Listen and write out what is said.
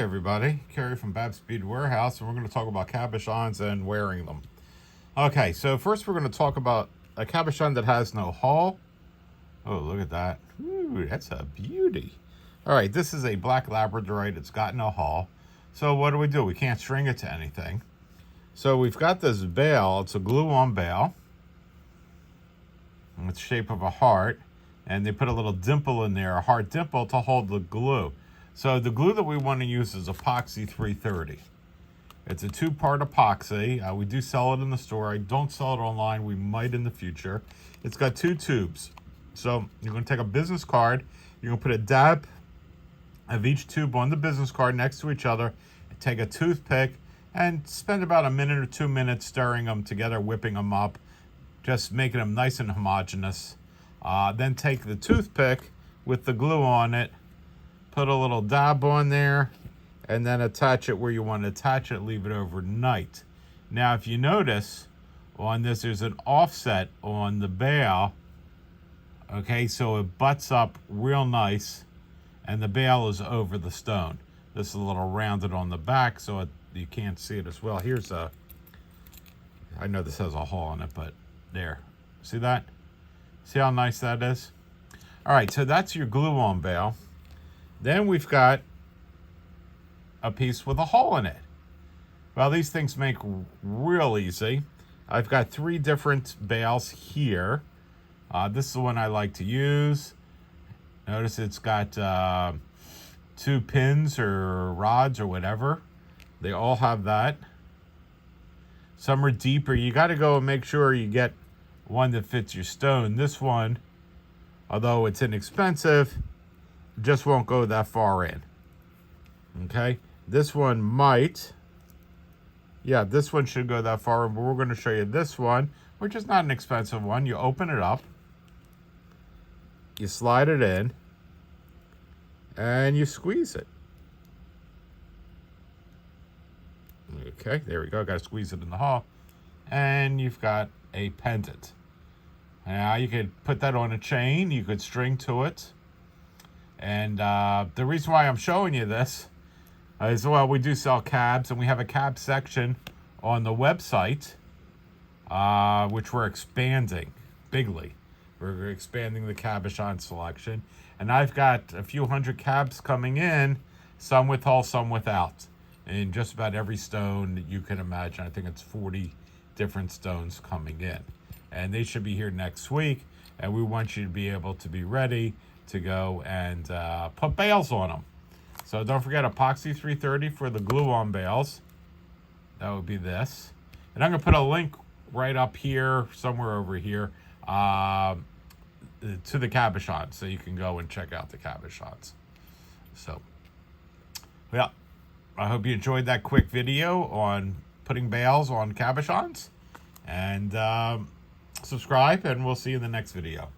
everybody, Kerry from Babs Speed Warehouse, and we're going to talk about cabochons and wearing them. Okay, so first we're going to talk about a cabochon that has no hull. Oh, look at that. Ooh, that's a beauty. All right, this is a black labradorite. It's got no hull. So what do? We can't string it to anything. So we've got this bail. It's a glue-on bail. It's the shape of a heart. And they put a little dimple in there, a heart dimple, to hold the glue. So the glue that we want to use is epoxy 330. It's a two-part epoxy. We do sell it in the store. I don't sell it online. We might in the future. It's got two tubes. So you're going to take a business card. You're going to put a dab of each tube on the business card next to each other. Take a toothpick and spend about a minute or 2 minutes stirring them together, whipping them up, just making them nice and homogeneous. Then take the toothpick with the glue on it, put a little dab on there, and then attach it where you want to attach it, leave it overnight. Now, if you notice on this, there's an offset on the bail. Okay, so it butts up real nice, and the bail is over the stone. This is a little rounded on the back, so you can't see it as well. Here's I know this has a hole in it, but there. See that? See how nice that is? All right, so that's your glue-on bail. Then we've got a piece with a hole in it. Well, these things make real easy. I've got 3 different bails here. This is the one I like to use. Notice it's got 2 pins or rods or whatever. They all have that. Some are deeper. You got to go and make sure you get one that fits your stone. This one, although it's inexpensive, just won't go that far in. Okay, this one might. Yeah, this one should go that far in, but we're going to show you this one, which is not an expensive one. You open it up, you slide it in, and you squeeze it. Okay, there we go. Got to squeeze it in the hole, and you've got a pendant. Now you could put that on a chain. You could string to it. And the reason why I'm showing you this is, well, we do sell cabs, and we have a cab section on the website, which we're expanding bigly. We're expanding the cabochon selection. And I've got a few hundred cabs coming in, some with hull, some without, in just about every stone that you can imagine. I think it's 40 different stones coming in. And they should be here next week, and we want you to be able to be ready to go and put bails on them. So don't forget epoxy 330 for the glue-on bails. That would be this. And I'm going to put a link right up here, somewhere over here, to the cabochons, so you can go and check out the cabochons. So, well, I hope you enjoyed that quick video on putting bails on cabochons. And subscribe, and we'll see you in the next video.